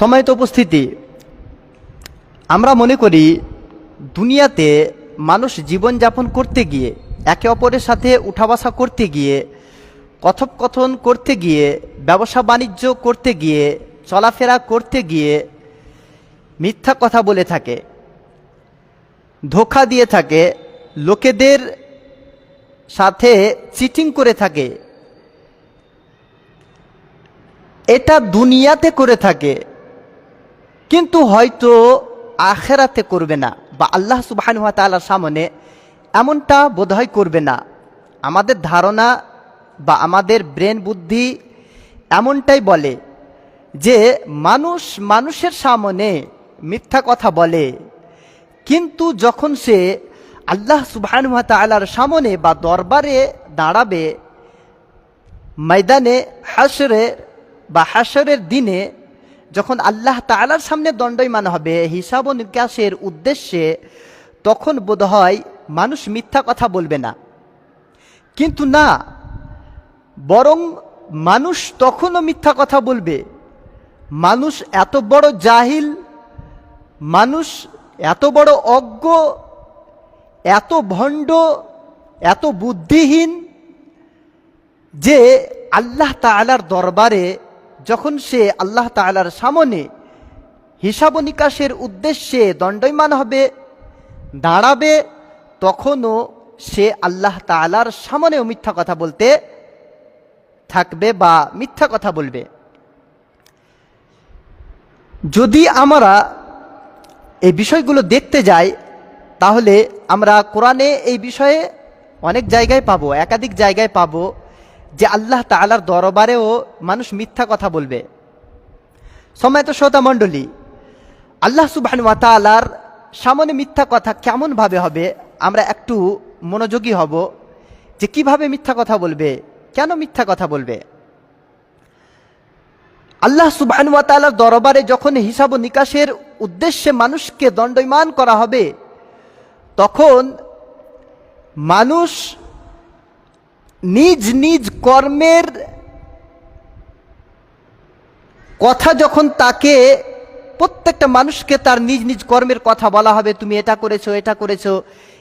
সম্মানিত উপস্থিতি, আমরা মনে করি দুনিয়াতে মানুষ জীবনযাপন করতে গিয়ে, একে অপরের সাথে উঠা বসা করতে গিয়ে, কথোপকথন করতে গিয়ে, ব্যবসা বাণিজ্য করতে গিয়ে, চলাফেরা করতে গিয়ে মিথ্যা কথা বলে থাকে, ধোঁকা দিয়ে থাকে, লোকেদের সাথে চিটিং করে থাকে। এটা দুনিয়াতে করে থাকে, কিন্তু হয়তো আখেরাতে করবে না, বা আল্লাহ সুবহানাহু ওয়া তাআলার সামনে এমনটা বোধহয় করবে না। আমাদের ধারণা বা আমাদের ব্রেন বুদ্ধি এমনটাই বলে যে মানুষ মানুষের সামনে মিথ্যা কথা বলে, কিন্তু যখন সে আল্লাহ সুবহানাহু ওয়া তাআলার সামনে বা দরবারে দাঁড়াবে, ময়দানে হাশরে বা হাশরের দিনে যখন আল্লাহ তাআলার সামনে দণ্ডায়মান হবে হিসাব ও নিকাশের উদ্দেশ্যে, তখন বোধহয় মানুষ মিথ্যা কথা বলবে না। কিন্তু না, বরং মানুষ তখনও মিথ্যা কথা বলবে। মানুষ এত বড় জাহিল, মানুষ এত বড় অজ্ঞ, এত ভণ্ড, এত বুদ্ধিহীন যে আল্লাহ তাআলার দরবারে যখন সে আল্লাহ তাআলার সামনে হিসাব নিকাশের উদ্দেশ্যে দণ্ডায়মান হবে, দাঁড়াবে, তখনও সে আল্লাহ তাআলার সামনেও মিথ্যা কথা বলতে থাকবে বা মিথ্যা কথা বলবে। যদি আমরা এই বিষয়গুলো দেখতে যাই, তাহলে আমরা কোরআনে এই বিষয়ে অনেক জায়গায় পাবো, একাধিক জায়গায় পাবো যে আল্লাহ তাআলার দরবারেও মানুষ মিথ্যা কথা বলবে। সম্মানিত শ্রোতা মণ্ডলী, আল্লাহ সুবহানাহু ওয়া তাআলার সামনে মিথ্যা কথা কেমনভাবে হবে আমরা একটু মনোযোগী হব, যে কিভাবে মিথ্যা কথা বলবে, কেন মিথ্যা কথা বলবে। আল্লাহ সুবহানাহু ওয়া তাআলার দরবারে যখন হিসাব ও নিকাশের উদ্দেশ্যে মানুষকে দণ্ডায়মান করা হবে, তখন মানুষ নিজ নিজ কর্মের কথা যখন তাকে, প্রত্যেকটা মানুষকে তার নিজ নিজ কর্মের কথা বলা হবে, তুমি এটা করেছো, এটা করেছো,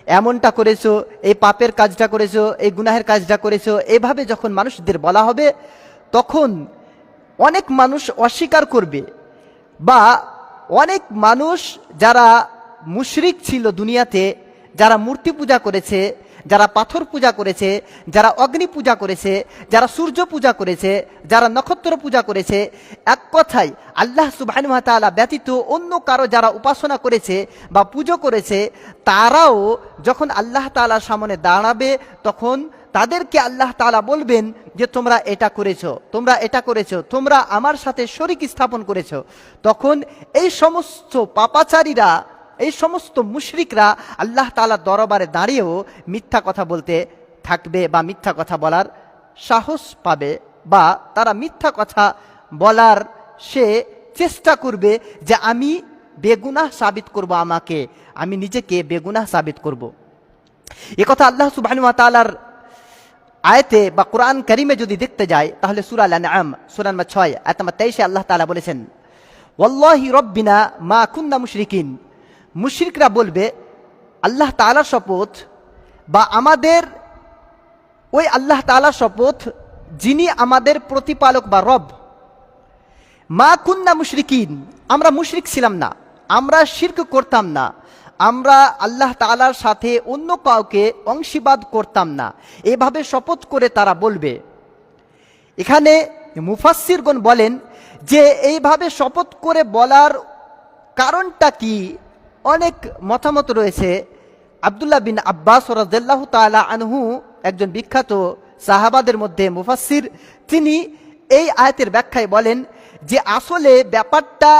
এমনটা করেছো, এই পাপের কাজটা করেছো, এই গুনাহের কাজটা করেছো, এভাবে যখন মানুষদের বলা হবে, তখন অনেক মানুষ অস্বীকার করবে, বা অনেক মানুষ যারা মুশরিক ছিল দুনিয়াতে, যারা মূর্তি পূজা করেছে, যারা পাথর পূজা করেছে, যারা অগ্নি পূজা করেছে, যারা সূর্য পূজা করেছে, যারা নক্ষত্র পূজা করেছে, এক কথায় আল্লাহ সুবহানাহু ওয়া তাআলা ব্যতীত অন্য কারো যারা উপাসনা করেছে বা পুজো করেছে, তারাও যখন আল্লাহ তাআলার সামনে দাঁড়াবে, তখন তাদেরকে আল্লাহ তাআলা বলবেন যে তোমরা এটা করেছো, তোমরা এটা করেছো, তোমরা আমার সাথে শরীক স্থাপন করেছো। তখন এই সমস্ত পাপাচারীরা, এই সমস্ত মুশরিকরা আল্লাহ তাআলার দরবারে দাঁড়িয়েও মিথ্যা কথা বলতে থাকবে, বা মিথ্যা কথা বলার সাহস পাবে, বা তারা মিথ্যা কথা বলার সে চেষ্টা করবে যে আমি বেগুনাহ সাবিত করব, আমাকে, আমি নিজেকে বেগুনাহ সাবিত করব। এ কথা আল্লাহ সুবহানাহু ওয়া তাআলার আয়াতে বা কোরআন কারীমে যদি দেখতে যাই, তাহলে সূরা আল-আনআম সূরা নম্বর 6 আয়াত নম্বর 23 আল্লাহ তাআলা বলেছেন, ওয়াল্লাহি রাব্বিনা মা কুন্না মুশরিকিন। মুশরিকরা বলবে আল্লাহ তাআলার শপথ, বা আমাদের ওই আল্লাহ তাআলার শপথ যিনি আমাদের প্রতিপালক বা রব, মা কুন্না মুশরিকিন, আমরা মুশরিক ছিলাম না, আমরা শিরক করতাম না, আমরা আল্লাহ তাআলার সাথে অন্য কাউকে অংশীবাদ করতাম না, এভাবে শপথ করে তারা বলবে। এখানে মুফাসসিরগণ বলেন যে এইভাবে শপথ করে বলার কারণটা কি, অনেক মতামত রয়েছে। আব্দুল্লাহ বিন আব্বাস রাদিয়াল্লাহু তাআলা আনহু, একজন বিখ্যাত সাহাবাদের মধ্যে মুফাসসির, তিনি এই আয়াতের ব্যাখ্যায় বলেন যে আসলে ব্যাপারটা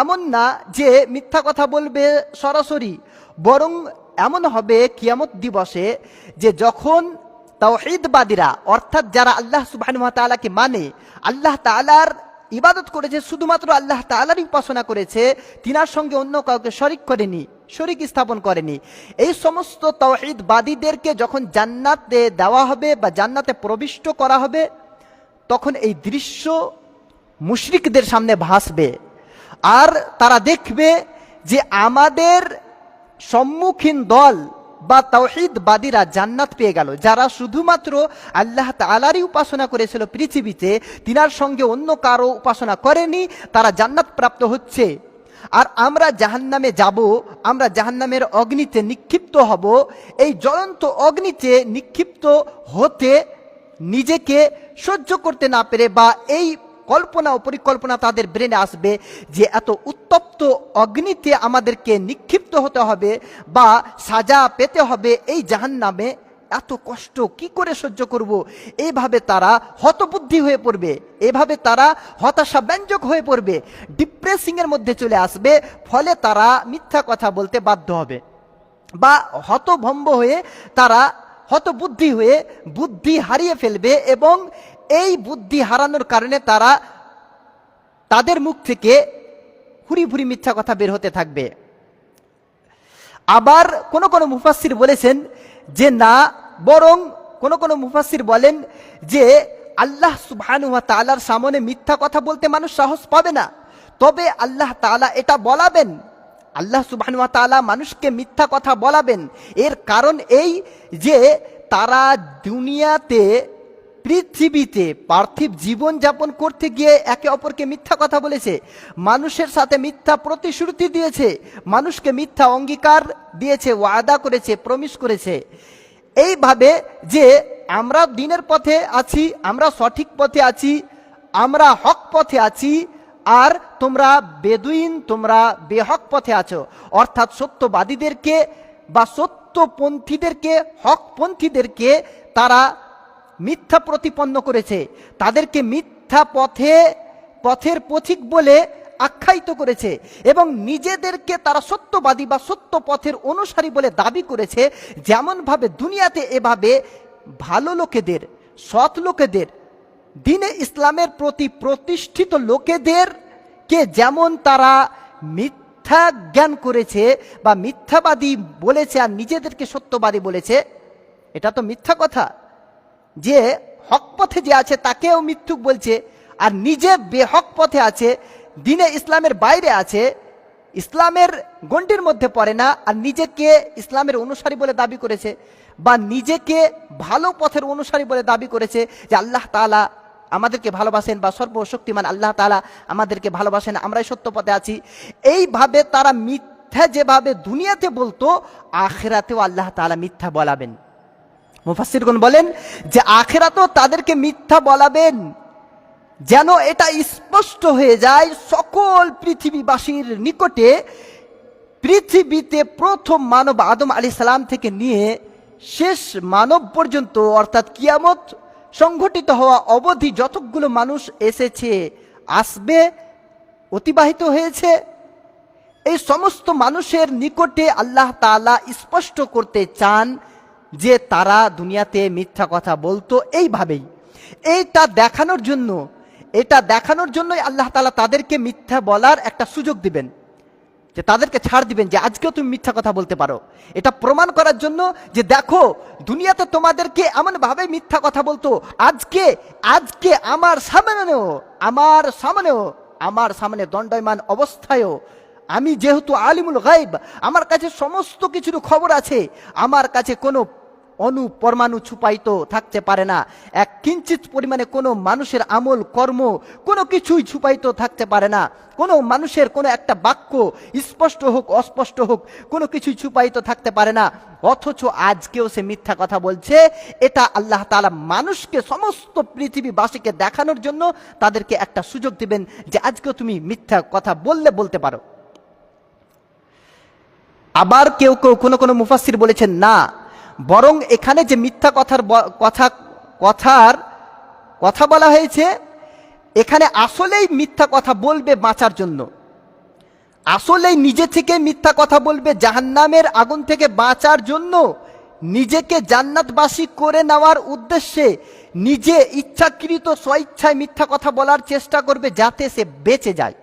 এমন না যে মিথ্যা কথা বলবে সরাসরি, বরং এমন হবে কিয়ামত দিবসে যে যখন তাওহীদবাদীরা, অর্থাৎ যারা আল্লাহ সুবহানাহু ওয়া তাআলাকে মানে, আল্লাহ তাআলার ইবাদত করেছে, শুধুমাত্র আল্লাহ তাআলারই উপাসনা করেছে, তিনার সঙ্গে অন্য কাউকে শরিক করেনি, শরিক স্থাপন করেনি, এই সমস্ত তাওহীদবাদীদেরকে যখন জান্নাতে দেওয়া হবে বা জান্নাতে প্রবিষ্ট করা হবে, তখন এই দৃশ্য মুশরিকদের সামনে ভাসবে। আর তারা দেখবে যে আমাদের সম্মুখীন দল বা তাওহীদবাদীরা জান্নাত পেয়ে গেল, যারা শুধুমাত্র আল্লাহ তাআলারই উপাসনা করেছিল পৃথিবীতে, তিনার সঙ্গে অন্য কারো উপাসনা করেনি, তারা জান্নাত প্রাপ্ত হচ্ছে। আর আমরা জাহান্নামে যাব, আমরা জাহান্নামের অগ্নিতে নিক্ষিপ্ত হব। এই জ্বলন্ত অগ্নিতে নিক্ষিপ্ত হতে নিজেকে সহ্য করতে না পেরে, বা এই কল্পনা ও পরিকল্পনা তাদের ব্রেনে আসবে যে এত উত্তপ্ত অগ্নিতে আমাদেরকে নিক্ষিপ্ত হতে হবে বা সাজা পেতে হবে এই জাহান্নামে, এত কষ্ট কি করে সহ্য করব। এইভাবে তারা হতবুদ্ধি হয়ে পড়বে, এভাবে তারা হতাশাব্যঞ্জক হয়ে পড়বে, ডিপ্রেসিংয়ের মধ্যে চলে আসবে। ফলে তারা মিথ্যা কথা বলতে বাধ্য হবে বা হতভম্ব হয়ে তারা হতবুদ্ধি হয়ে বুদ্ধি হারিয়ে ফেলবে, এবং এই বুদ্ধি হারানোর কারণে তারা তাদের মুখ থেকে ভুরি ভুরি মিথ্যা কথা বের হতে থাকবে। আবার কোন কোন মুফাসসির বলেছেন যে না, বরং কোন কোন মুফাসসির বলেন যে আল্লাহ সুবহানাহু ওয়া তাআলার সামনে মিথ্যা কথা বলতে মানুষ সাহস পাবে না, তবে আল্লাহ তাআলা এটা বলাবেন, আল্লাহ সুবহানাহু ওয়া তাআলা মানুষকে মিথ্যা কথা বলাবেন। এর কারণ এই যে তারা দুনিয়াতে পৃথিবীতে পার্থিব জীবন যাপন করতে গিয়ে একে অপরকে মিথ্যা কথা বলেছে, মানুষের সাথে মিথ্যা প্রতিশ্রুতি দিয়েছে, মানুষকে মিথ্যা অঙ্গীকার দিয়েছে, ওয়াদা করেছে, প্রমিস করেছে, এইভাবে যে আমরা দিনের পথে আছি, আমরা সঠিক পথে আছি, আমরা হক পথে আছি, আর তোমরা বেদুইন, তোমরা বেহক পথে আছো। অর্থাৎ সত্যবাদীদেরকে বা সত্যপন্থীদেরকে, হকপন্থীদেরকে তারা মিথ্যা প্রতিপন্ন করেছে, তাদেরকে মিথ্যা পথের পথিক বলে আখ্যায়িত করেছে, এবং নিজেদেরকে তারা সত্যবাদী বা সত্য পথের অনুসারী বলে দাবি করেছে। যেমনভাবে দুনিয়াতে এভাবে ভালো লোকেদের, সৎ লোকেদের, দ্বীনে ইসলামের প্রতি প্রতিষ্ঠিত লোকেদেরকে যেমন তারা মিথ্যা জ্ঞান করেছে বা মিথ্যাবাদী বলেছে আর নিজেদেরকে সত্যবাদী বলেছে, এটা তো মিথ্যা কথা। যে হক পথে যে আছে তাকেও মিথ্যুক বলছে, আর নিজে বেহক পথে আছে, দ্বীনে ইসলামের বাইরে আছে, ইসলামের গণ্ডির মধ্যে পড়ে না, আর নিজেকে ইসলামের অনুসারী বলে দাবি করেছে, বা নিজেকে ভালো পথের অনুসারী বলে দাবি করেছে যে আল্লাহ তাআলা আমাদেরকে ভালোবাসেন বা সর্বশক্তিমান আল্লাহ তাআলা আমাদেরকে ভালোবাসেন, আমরাই সত্য পথে আছি। এইভাবে তারা মিথ্যা যেভাবে দুনিয়াতে বলতো, আখিরাতেও আল্লাহ তাআলা মিথ্যা বলাবেন। মুফাসসিরগণ বলেন যে আখিরাতেও তাদেরকে মিথ্যা বলাবেন, যেন এটা স্পষ্ট হয়ে যায় সকল পৃথিবীবাসীর নিকটে। পৃথিবীতে প্রথম মানব আদম আলাইহিস সালাম থেকে নিয়ে শেষ মানব পর্যন্ত, অর্থাৎ কিয়ামত সংঘটিত হওয়া অবধি যতগুলো মানুষ এসেছে, আসবে, অতিবাহিত হয়েছে, এই সমস্ত মানুষের নিকটে আল্লাহ তাআলা স্পষ্ট করতে চান যে তারা দুনিয়াতে মিথ্যা কথা বলতো এইভাবেই। এটা দেখানোর জন্যই আল্লাহ তাআলা তাদেরকে মিথ্যা বলার একটা সুযোগ দিবেন, যে তাদেরকে ছাড় দিবেন যে আজকেও তুমি মিথ্যা কথা বলতে পারো। এটা প্রমাণ করার জন্য যে দেখো দুনিয়াতে তোমাদেরকে এমনভাবে মিথ্যা কথা বলতো, আজকে আমার সামনে দণ্ডায়মান অবস্থায়ও আমি যেহেতু আলিমুল গায়ব, আমার কাছে সমস্ত কিছুর খবর আছে, আমার কাছে কোনো অণু পরমাণু ছুপায়িত থাকতে পারে না, এক কিঞ্চিত পরিমাণে কোনো মানুষের আমল কর্ম কোনো কিছুই ছুপায়িত থাকতে পারে না, কোনো মানুষের কোনো একটা বাক্য স্পষ্ট হোক অস্পষ্ট হোক কোনো কিছুই ছুপায়িত থাকতে পারে না। অথচ আজকেও সে মিথ্যা কথা বলছে। এটা আল্লাহ তাআলা মানুষকে, সমস্ত পৃথিবীবাসীকে দেখানোর জন্য তাদেরকে একটা সুযোগ দিবেন যে আজকেও তুমি মিথ্যা কথা বলতে পারো। আবার কেউ কোনো মুফাসসির বলেছেন না, বরং এখানে যে মিথ্যা কথা বলা হয়েছে, এখানে আসলেই মিথ্যা কথা বলবে বাঁচার জন্য, আসলেই নিজে থেকে মিথ্যা কথা বলবে জাহান্নামের আগুন থেকে বাঁচার জন্য, নিজেকে জান্নাতবাসী করে নেওয়ার উদ্দেশ্যে নিজে ইচ্ছাকৃত স্বইচ্ছায় মিথ্যা কথা বলার চেষ্টা করবে যাতে সে বেঁচে যায়।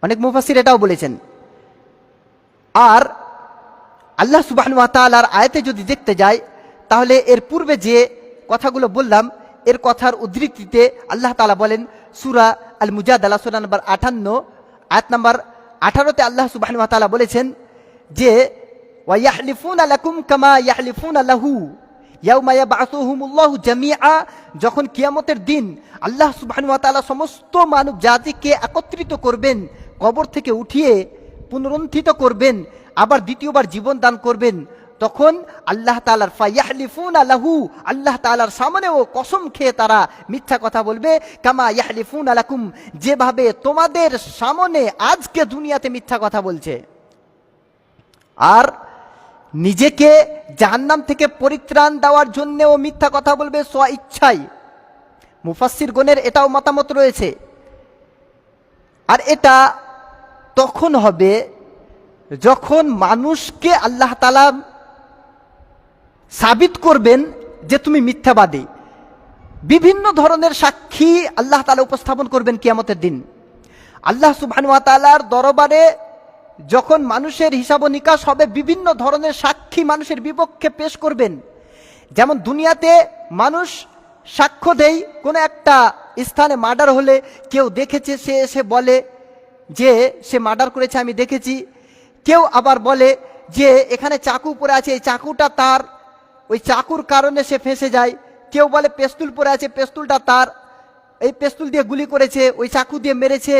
অনেক মুফাসসির এটাও বলেছেন। আর আল্লাহ সুবহানাহু ওয়া তাআলার আয়াতে যদি দেখতে যাই, তাহলে এর পূর্বে যে কথাগুলো বললাম এর কথার উদ্ধৃতিতে আল্লাহ তাআলা বলেন সূরা আল মুজাদালা সূরা নম্বর 58 আয়াত নম্বর 18তে আল্লাহ সুবহানাহু ওয়া তাআলা বলেছেন যে ওয়ায়াহলিফুনা লাকুম কামা ইয়াহলিফুনা লাহু ইয়াউমা ইয়াবআসুহুমুল্লাহু জামিআ, যখন কিয়ামতের দিন আল্লাহ সুবহানাহু ওয়া তাআলা সমস্ত মানব জাতিকে একত্রিত করবেন, কবর থেকে উঠিয়ে পুনরুত্থিত করবেন, আবার দ্বিতীয়বার জীবন দান করবেন, তখন আল্লাহ তাআলার ফায়াহলিফুনা লাহু, আল্লাহ তাআলার সামনেও কসম খেয়ে তারা মিথ্যা কথা বলবে, কামা ইয়াহলিফুনা লাকুম, যেভাবে তোমাদের সামনে আজকে দুনিয়াতে মিথ্যা কথা বলছে। আর নিজেকে জাহান্নাম থেকে পরিত্রাণ দেওয়ার জন্যও মিথ্যা কথা বলবে স্ব ইচ্ছায়। মুফাসসিরগণের এটাও মতামত রয়েছে। আর এটা তখন হবে যখন মানুষকে আল্লাহ তাআলা সাবিত করবেন যে তুমি মিথ্যাবাদী। বিভিন্ন ধরনের সাক্ষী আল্লাহ তাআলা উপস্থাপন করবেন কিয়ামতের দিন। আল্লাহ সুবহানাহু ওয়া তাআলার দরবারে যখন মানুষের হিসাব নিকাশ হবে, বিভিন্ন ধরনের সাক্ষী মানুষের বিপক্ষে পেশ করবেন। যেমন দুনিয়াতে মানুষ সাক্ষ্য দেয়, কোনো একটা স্থানে মার্ডার হলে কেউ দেখেছে, সে এসে বলে যে সে মার্ডার করেছে, আমি দেখেছি। কেউ আবার বলে যে এখানে চাকু পড়ে আছে, এই চাকুটা তার, ওই চাকুর কারণে সে ফেঁসে যায়। কেউ বলে পেস্তুল পড়ে আছে, পেস্তুলটা তার, এই পেস্তুল দিয়ে গুলি করেছে, ওই চাকু দিয়ে মেরেছে,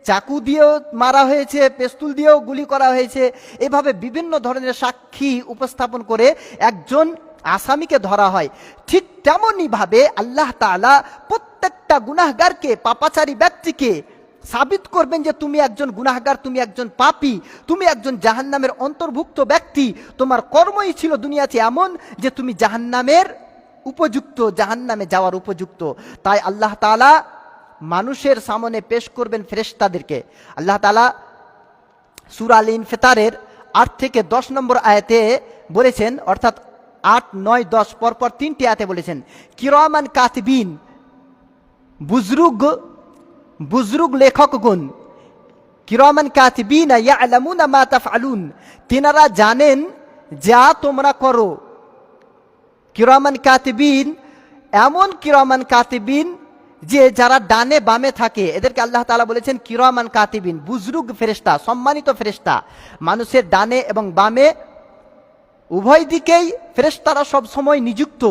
চাকু দিয়েও মারা হয়েছে, পেস্তুল দিয়েও গুলি করা হয়েছে। এভাবে বিভিন্ন ধরনের সাক্ষী উপস্থাপন করে একজন আসামিকে ধরা হয়। ঠিক তেমনই ভাবে আল্লাহ তাআলা প্রত্যেকটা গুনাহগারকে, পাপাচারী ব্যক্তিকে সাবিত করবেন যে তুমি একজন গুনাহগার, তুমি একজন পাপী, তুমি একজন জাহান্নামের অন্তর্ভুক্ত ব্যক্তি। তোমার কর্মই ছিল দুনিয়াতে এমন যে তুমি জাহান্নামের উপযুক্ত, জাহান্নামে যাওয়ার উপযুক্ত। তাই আল্লাহ তাআলা মানুষের সামনে পেশ করবেন ফেরেশতাদেরকে। আল্লাহ তাআলা সূরা আল ইনফিতারের 8 থেকে 10 নম্বর আয়াতে বলেছেন, অর্থাৎ 8, 9, 10 পরপর 3টি আয়াতে বলেছেন কিরামান কাতিবিন, বুজরুগ লেখকগণ, কিরামান কাতিবিনা ইয়ালামুনা মা তাফআলুন, তিনারা জানেন যা তোমরা করো। কিরামান কাতিবিন, এমন কিরামান কাতিবিন যে যারা ডানে বামে থাকে, এদেরকে আল্লাহ তাআলা বলেছেন কিরামান কাতিবিন, বুজরুগ ফেরেশতা, সম্মানিত ফেরেশতা। মানুষের ডানে এবং বামে উভয় দিকেই ফেরেশতারা সব সময় নিযুক্ত।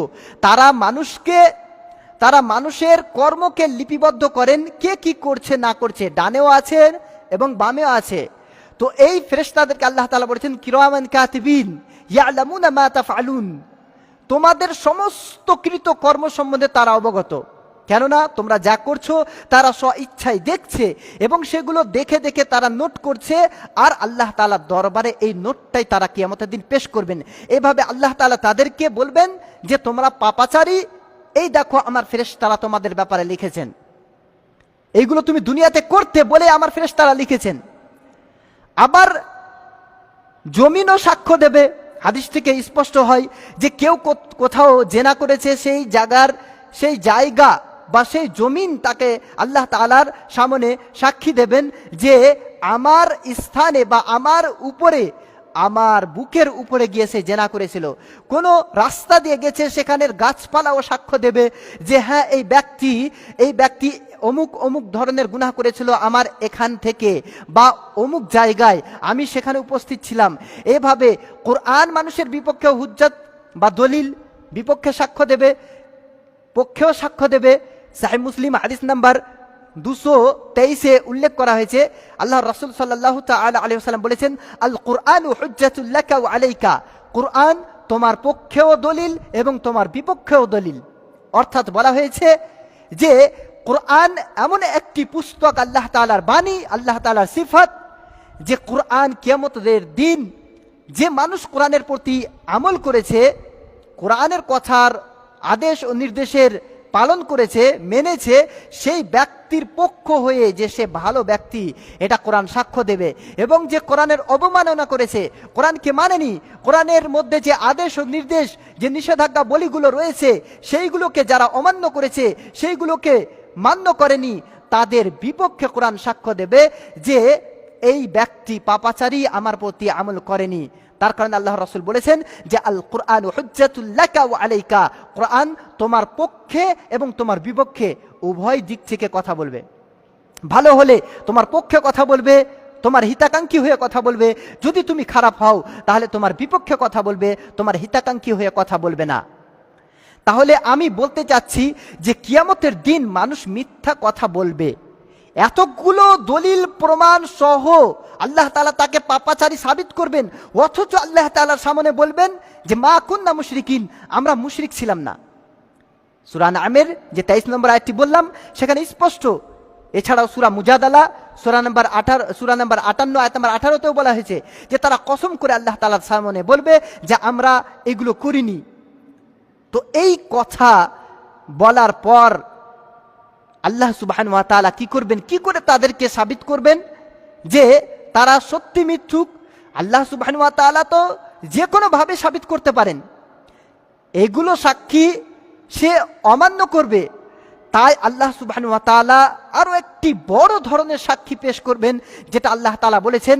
তারা মানুষের কর্মকে লিপিবদ্ধ করেন, কে কি করছে না করছে, ডানেও আছে এবং বামেও আছে। তো এই ফেরেশতাদেরকে আল্লাহ তাআলা বলেছেন কিরামান কাতিবিন ইয়ালামুনা মা তাফআলুন, তোমাদের সমস্ত কৃত কর্ম সম্বন্ধে তারা অবগত। কেননা তোমরা যা করছো তারা স্ব ইচ্ছায় দেখছে এবং সেগুলো দেখে দেখে তারা নোট করছে, আর আল্লাহ তাআলার দরবারে এই নোটটাই তারা কিয়ামতের দিন পেশ করবেন। এভাবে আল্লাহ তাআলা তাদেরকে বলবেন যে তোমরা পাপাচারী, এই দেখো আমার ফেরেশতারা তোমাদের ব্যাপারে লিখেছেন, এইগুলো তুমি দুনিয়াতে করতে বলে আমার ফেরেশতারা লিখেছেন। আবার জমিনও সাক্ষ্য দেবে। হাদিস থেকে স্পষ্ট হয় যে কেউ কোথাও জেনা করেছে, সেই জায়গা বা সেই জমিন তাকে আল্লাহ তাআলার সামনে সাক্ষী দেবেন যে আমার স্থানে বা আমার উপরে, আমার বুকের উপরে গিয়ে সে জেনা করেছিল। কোনো রাস্তা দিয়ে গেছে, সেখানের গাছপালাও সাক্ষ্য দেবে যে হ্যাঁ এই ব্যক্তি অমুক অমুক ধরনের গুনাহ করেছিল আমার এখান থেকে বা অমুক জায়গায়, আমি সেখানে উপস্থিত ছিলাম। এভাবে কোরআন মানুষের বিপক্ষে হুজ্জত বা দলিল, বিপক্ষে সাক্ষ্য দেবে, পক্ষেও সাক্ষ্য দেবে। সহিহ মুসলিম হাদিস নাম্বার 223-এ উল্লেখ করা হয়েছে, আল্লাহ রাসূল সাল্লাল্লাহু তাআলা আলাইহি ওয়াসাল্লাম বলেছেন আল কুরআনু হুজ্জাতুল লাকা ওয়া আলাইকা, কুরআন তোমার পক্ষেও দলিল এবং তোমার বিপক্ষেও দলিল। অর্থাৎ বলা হয়েছে যে কুরআন এমন একটি পুস্তক, আল্লাহ তাআলার বাণী, আল্লাহ তাআলার সিফাত, যে কুরআন কিয়ামতের দিন যে মানুষ কোরআনের প্রতি আমল করেছে, কোরআনের কথার আদেশ ও নির্দেশের পালন করেছে, মেনেছে, সেই ব্যক্তির পক্ষ হয়ে যে সে ভালো ব্যক্তি, এটা কোরআন সাক্ষ্য দেবে। এবং যে কোরআনের অবমাননা করেছে, কোরআনকে মানেনি, কোরআনের মধ্যে যে আদেশ ও নির্দেশ, যে নিষেধাজ্ঞা বলিগুলো রয়েছে, সেইগুলোকে যারা অমান্য করেছে, সেইগুলোকে মান্য করেনি, তাদের বিপক্ষে কোরআন সাক্ষ্য দেবে যে এই ব্যক্তি পাপাচারী, আমার প্রতি আমল করেনি। তার কারণে আল্লাহ রাসূল বলেছেন যে আল কুরআন হুজ্জাতুল লাকা ওয়া আলাইকা, কোরআন তোমার পক্ষে এবং তোমার বিপক্ষে উভয় দিক থেকে কথা বলবে। ভালো হলে তোমার পক্ষে কথা বলবে, তোমার হিতাকাঙ্ক্ষী হয়ে কথা বলবে। যদি তুমি খারাপ হও তাহলে তোমার বিপক্ষে কথা বলবে, তোমার হিতাকাঙ্ক্ষী হয়ে কথা বলবে না। তাহলে আমি বলতে চাচ্ছি যে কিয়ামতের দিন মানুষ মিথ্যা কথা বলবে। এতগুলো দলিল প্রমাণ সহ আল্লাহ তাআলা তাকে পাপাচারী সাবিত করবেন, অথচ আল্লাহ তাআলার সামনে বলবেন যে মা কুন্না মুশরিকিন, আমরা মুশরিক ছিলাম না। সূরা আনআমের যে 23 নম্বর আয়াতটি বললাম সেখানে স্পষ্ট। এছাড়াও সূরা মুজাদালা সূরা নম্বর 58 আয়াত নম্বর 18তেও বলা হয়েছে যে তারা কসম করে আল্লাহ তাআলার সামনে বলবে যে আমরা এগুলো করিনি। তো এই কথা বলার পর আল্লাহ সুবহানাহু ওয়া তাআলা কি করবেন, কি করে তাদেরকে সাবিত করবেন যে তারা সত্যি মিথ্যুক? আল্লাহ সুবহানাহু ওয়া তাআলা তো যে কোনো ভাবে সাবিত করতে পারেন। এগুলো সাক্ষী সে অমান্য করবে, তাই আল্লাহ সুবহানাহু ওয়া তাআলা আরো একটি বড় ধরনের সাক্ষী পেশ করবেন, যেটা আল্লাহ তাআলা বলেছেন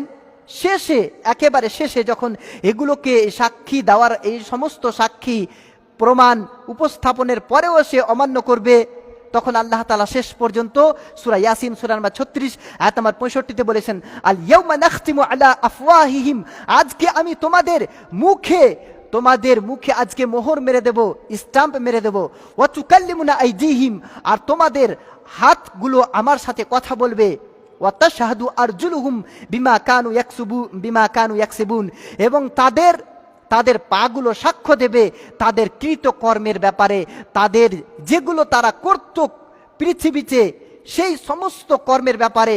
শেষে, একেবারে শেষে যখন এগুলোকে সাক্ষী দেওয়ার, এই সমস্ত সাক্ষী প্রমাণ উপস্থাপনের পরেও সে অমান্য করবে, তখন আল্লাহ তাআলা শেষ পর্যন্ত সূরা ইয়াসিন সূরা নম্বর 36 আয়াত নম্বর 65 বলেছেন আল ইয়াউমা নাখতিমু আলা আফওয়াহিহিম, আজকে আমি তোমাদের মুখে আজকে মোহর মেরে দেব, স্ট্যাম্প মেরে দেব। ওয়া তুকাল্লিমুনা আইদিহিম, আর তোমাদের হাতগুলো আমার সাথে কথা বলবে। ওয়া তাশহাদু আরজুলুহুম বিমা কানু ইয়াকসিবুন, এবং তাদের পাগুলো সাক্ষ্য দেবে তাদের কৃতকর্মের ব্যাপারে, তাদের যেগুলো তারা করত পৃথিবীতে সেই সমস্ত কর্মের ব্যাপারে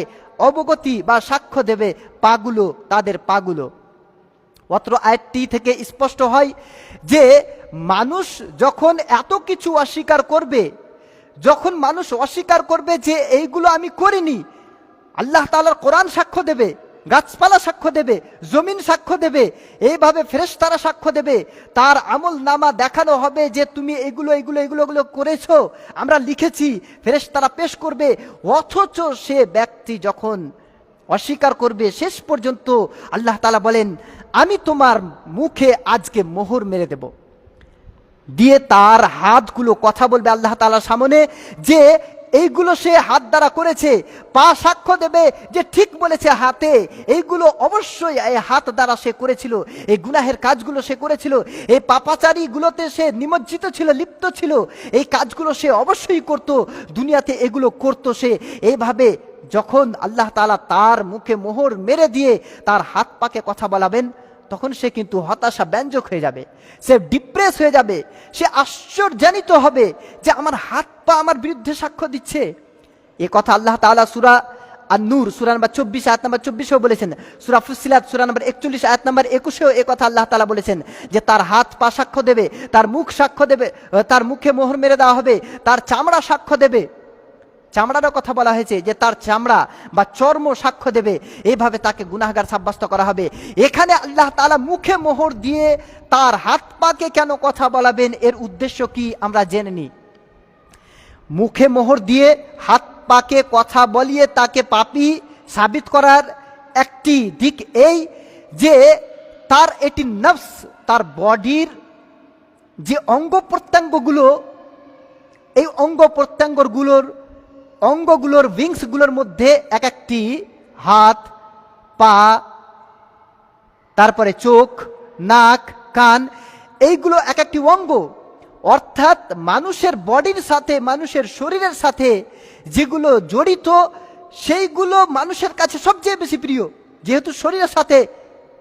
অবগতি বা সাক্ষ্য দেবে তাদের পাগুলো। অত্র আয়াতটি থেকে স্পষ্ট হয় যে মানুষ যখন এত কিছু অস্বীকার করবে, যখন মানুষ অস্বীকার করবে যে এইগুলো আমি করিনি, আল্লাহ তাআলার কোরআন সাক্ষ্য দেবে, গাছপালা সাক্ষ্য দেবে, জমিন সাক্ষ্য দেবে, এইভাবে ফেরেশতারা সাক্ষ্য দেবে, তার আমল নামা দেখানো হবে যে তুমি এগুলো করেছো, আমরা লিখেছি, ফেরেশতারা পেশ করবে। অথচ সে ব্যক্তি যখন অস্বীকার করবে, শেষ পর্যন্ত আল্লাহ তাআলা বলেন আমি তোমার মুখে আজকে মোহর মেরে দেব, দিয়ে তার হাতগুলো কথা বলবে আল্লাহ তাআলার সামনে যে এইগুলো সে হাত দ্বারা করেছে। পা সাক্ষ্য দেবে যে ঠিক বলেছে হাতে, এইগুলো অবশ্যই এই হাত দ্বারা সে করেছিল, এই গুনাহের কাজগুলো সে করেছিল, এই পাপাচারীগুলোতে সে নিমজ্জিত ছিল, লিপ্ত ছিল, এই কাজগুলো সে অবশ্যই করত, দুনিয়াতে এগুলো করত সে। এইভাবে যখন আল্লাহ তাআলা তার মুখে মোহর মেরে দিয়ে তার হাত পাকে কথা বলাবেন, তখন সে কিন্তু হতাশা ব্যঞ্জক হয়ে যাবে, সে ডিপ্রেস হয়ে যাবে, সে আশ্চর্যান্বিত হবে যে আমার হাত পা আমার বিরুদ্ধে সাক্ষ্য দিচ্ছে। এ কথা আল্লাহ তাআলা সূরা আন-নূর সূরা নম্বর 24 আয়াত নম্বর 24 বলেছেন, সূরা ফুসসিলাত সূরা নম্বর 41 আয়াত নম্বর 21 এ কথা আল্লাহ তাআলা বলেছেন যে তার হাত পা সাক্ষ্য দেবে, তার মুখ সাক্ষ্য দেবে, তার মুখে মোহর মেরে দেওয়া হবে, তার চামড়া সাক্ষ্য দেবে। চামড়ারও কথা বলা হয়েছে যে তার চামড়া বা চর্ম সাক্ষ্য দেবে, এইভাবে তাকে গুনাহগার সাব্যস্ত করা হবে। এখানে আল্লাহ তাআলা মুখে মোহর দিয়ে তার হাত পাকে কেন কথা বলাবেন, এর উদ্দেশ্য কি আমরা জেনে নিই। মুখে মোহর দিয়ে হাত পাকে কথা বলিয়ে তাকে পাপী সাবিত করার একটি দিক এই যে তার এটি নফস, তার বডির যে অঙ্গ প্রত্যঙ্গগুলো, এই অঙ্গগুলোর উইংসগুলোর মধ্যে এক একটি হাত, পা, তারপরে চোখ, নাক, কান, এইগুলো এক একটি অঙ্গ। অর্থাৎ মানুষের বডির সাথে, মানুষের শরীরের সাথে যেগুলো জড়িত, সেইগুলো মানুষের কাছে সবচেয়ে বেশি প্রিয়, যেহেতু শরীরের সাথে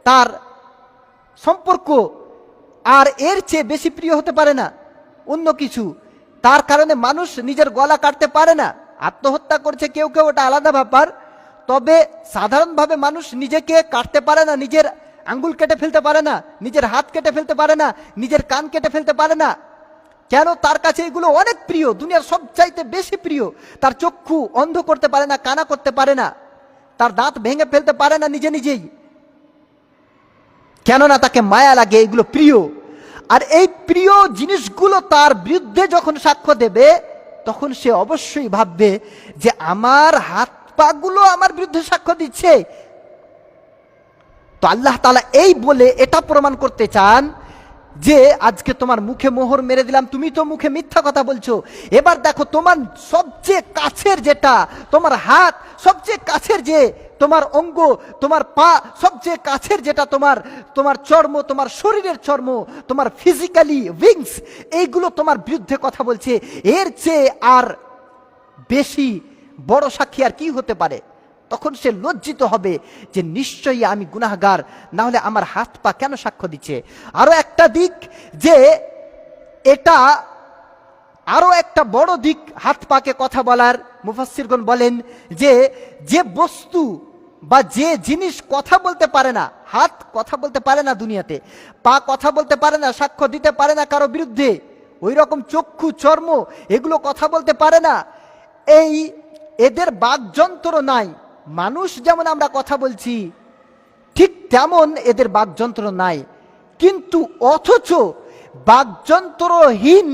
তার সম্পর্ক, আর এর চেয়ে বেশি প্রিয় হতে পারে না অন্য কিছু। তার কারণে মানুষ নিজের গলা কাটতে পারে না, আত্মহত্যা করছে কেউ কেউ, ওটা আলাদা ব্যাপার। তবে সাধারণভাবে মানুষ নিজেকে কাটতে পারে না, নিজের আঙ্গুল কেটে ফেলতে পারে না, নিজের হাত কেটে ফেলতে পারে না, নিজের কান কেটে ফেলতে পারে না। কেন? তার কাছে এগুলো অনেক প্রিয়, দুনিয়ার সবচাইতে বেশি প্রিয়। তার চক্ষু অন্ধ করতে পারে না, কানা করতে পারে না, তার দাঁত ভেঙে ফেলতে পারে না নিজেই, কেননা তাকে মায়া লাগে, এগুলো প্রিয়। আর এই প্রিয় জিনিসগুলো তার বিরুদ্ধে যখন সাক্ষ্য দেবে, তখন সে অবশ্যই ভাববে যে আমার হাত পাগুলো আমার বিরুদ্ধে সাক্ষ্য দিচ্ছে। তো আল্লাহ তাআলা এই বলে এটা প্রমাণ করতে চান যে আজকে তোমার মুখে মোহর মেরে দিলাম, তুমি তো মুখে মিথ্যা কথা বলছো। এবার দেখো তোমার সবচেয়ে কাছের যেটা তোমার হাত, সবচেয়ে কাছের যে তোমার অঙ্গ, তোমার পা, সবচেয়ে কাছের যেটা তোমার চর্ম, তোমার শরীরের চর্ম, তোমার ফিজিক্যালি উইংস, এইগুলো তোমার বিরুদ্ধে কথা বলছে। এর চেয়ে আর বেশি বড় সাক্ষী আর কি হতে পারে? তখন সে লজ্জিত হবে যে নিশ্চয়ই আমি গুনাহগার, না হলে আমার হাত পা কেন সাক্ষ্য দিচ্ছে। আরো একটা দিক যে এটা আরো একটা বড় দিক হাত পাকে কথা বলার, মুফাসসিরগণ বলেন যে বস্তু বা যে জিনিস কথা বলতে পারে না, হাত কথা বলতে পারে না দুনিয়াতে, পা কথা বলতে পারে না, সাক্ষ্য দিতে পারে না কারো বিরুদ্ধে, ওই রকম চক্ষু চর্ম এগুলো কথা বলতে পারে না, এদের বাকযন্ত্র নাই। মানুষ যেমন আমরা কথা বলছি ঠিক তেমন এদের বাকযন্ত্র নাই, কিন্তু অথচ বাকযন্ত্রহীন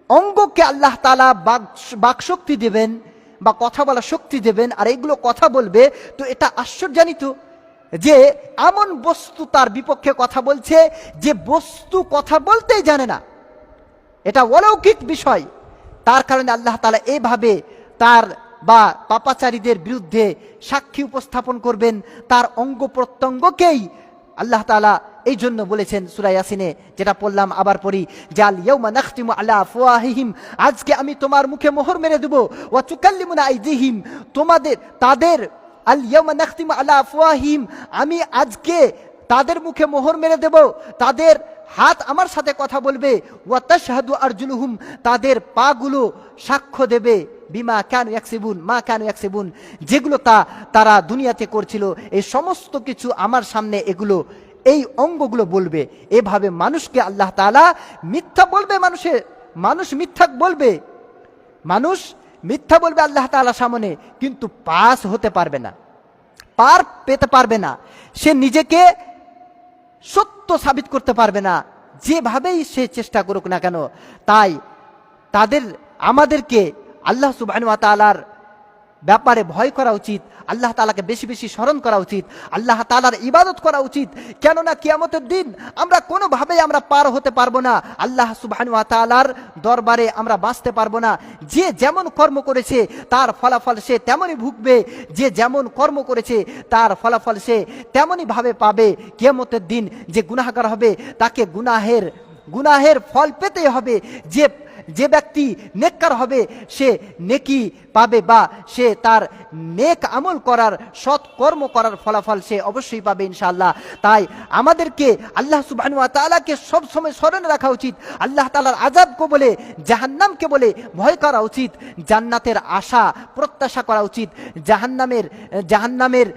অঙ্গকে আল্লাহ তাআলা বাকশক্তি দেবেন বা কথা বলার শক্তি দেবেন, আর এইগুলো কথা বলবে। তো এটা আশ্চর্যান্বিত যে এমন বস্তু তার বিপক্ষে কথা বলছে যে বস্তু কথা বলতেই জানে না, এটা অলৌকিক বিষয়। তার কারণে আল্লাহ তাআলা এইভাবে তার বা পাপাচারীদের বিরুদ্ধে সাক্ষী উপস্থাপন করবেন তার অঙ্গ প্রত্যঙ্গকেই। আল্লাহ তাআলা এই জন্য বলেছেন সূরা ইয়াসিনে, যেটা পড়লাম আবার পড়ি, জাল ইয়াউমা নাখতিমু আলা আফওয়াহিহিম, আজকে আমি তোমার মুখে মোহর মেরে দেব, ওয়া তুকাল্লিমুনা আইদিহিম, তাদের আল ইয়াউমা নাখতিমু আলা আফওয়াহিহিম, আমি আজকে তাদের মুখে মোহর মেরে দেব, তাদের হাত আমার সাথে কথা বলবে, ওয়া তাশহাদু আরজুলুহুম, তাদের পাগুলো সাক্ষ্য দেবে, বিমা কানু ইয়াকসিবুন, মা কানু ইয়াকসিবুন, যেগুলো তারা দুনিয়াতে করছিল, এই সমস্ত কিছু আমার সামনে এগুলো এই অঙ্গগুলো বলবে। এভাবে মানুষকে আল্লাহ তাআলা মিথ্যা বলবে, মানুষ মিথ্যা বলবে, মানুষ মিথ্যা বলবে আল্লাহ তাআলার সামনে, কিন্তু পাস হতে পারবে না, পার পেতে পারবে না, সে নিজেকে সত্য সাবিত করতে পারবে না, যেভাবেই সে চেষ্টা করুক না কেন। তাই আমাদেরকে আল্লাহ সুবহানাহু ওয়া তাআলার ব্যাপারে ভয় করা উচিত, আল্লাহ তাআলাকে বেশি বেশি স্মরণ করা উচিত, আল্লাহ তাআলার ইবাদত করা উচিত। কেননা কিয়ামতের দিন আমরা কোনোভাবেই আমরা পার হতে পারবো না, আল্লাহ সুবহানাহু ওয়া তাআলার দরবারে আমরা বাঁচতে পারবো না। যে যেমন কর্ম করেছে তার ফলাফল সে তেমনই ভুগবে, যে যেমন কর্ম করেছে তার ফলাফল সে তেমনই ভাবে পাবে। কিয়ামতের দিন যে গুনাহগার হবে তাকে গুনাহের ফল পেতে হবে, যে ব্যক্তি নেককার হবে সে নেকি পাবে, বা সে তার নেক আমল করার, সৎ কর্ম করার ফলাফল সে অবশ্যই পাবে ইনশাআল্লাহ। তাই আমাদেরকে আল্লাহ সুবহানাহু ওয়া তাআলাকে সব সময় স্মরণে রাখা উচিত, আল্লাহ তাআলার আযাবকে বলে, জাহান্নামকে বলে ভয় করা উচিত, জান্নাতের আশা প্রত্যাশা করা উচিত, জাহান্নামের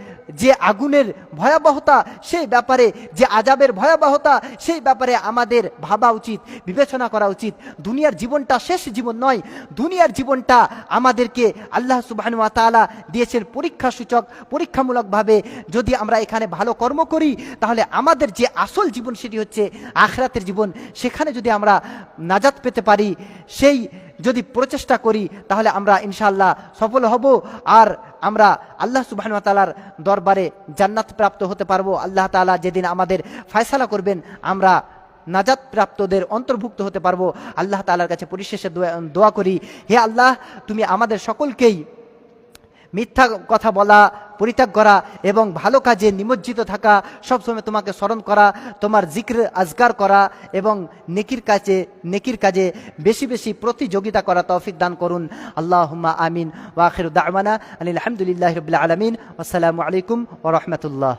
যে আগুনের ভয়াবহতা সেই ব্যাপারে, যে আযাবের ভয়াবহতা সেই ব্যাপারে আমাদের ভাবা উচিত, বিবেচনা করা উচিত। দুনিয়ার জীবনটা শেষ জীবন নয়, দুনিয়ার জীবনটা আমাদেরকে আল্লাহ সুবহানাহু ওয়া তাআলা দিয়েছেন পরীক্ষামূলকভাবে। যদি আমরা এখানে ভালো কর্ম করি তাহলে আমাদের যে আসল জীবন সেটি হচ্ছে আখিরাতের জীবন, সেখানে যদি আমরা নাজাত পেতে পারি, সেই যদি প্রচেষ্টা করি তাহলে আমরা ইনশাআল্লাহ সফল হব, আর আমরা আল্লাহ সুবহানাহু ওয়া তাআলার দরবারে জান্নাত প্রাপ্ত হতে পারবো। আল্লাহ তাআলা যেদিন আমাদের ফয়সালা করবেন আমরা নাজাত প্রাপ্তদের অন্তর্ভুক্ত হতে পারবো। আল্লাহ তাআলার কাছে পরিশেষে দোয়া করি, হে আল্লাহ, তুমি আমাদের সকলকেই মিথ্যা কথা বলা পরিত্যাগ করা এবং ভালো কাজে নিমজ্জিত থাকা, সবসময় তোমাকে স্মরণ করা, তোমার জিক্র আজকার করা এবং নেকির কাজে বেশি বেশি প্রতিযোগিতা করা তৌফিক দান করুন। আল্লাহুম্মা আমিন। ওয়া আখিরু দাওয়ানা আনিল হামদুলিল্লাহি রাব্বিল আলামিন। আসসালামু আলাইকুম ওয়া রাহমাতুল্লাহ।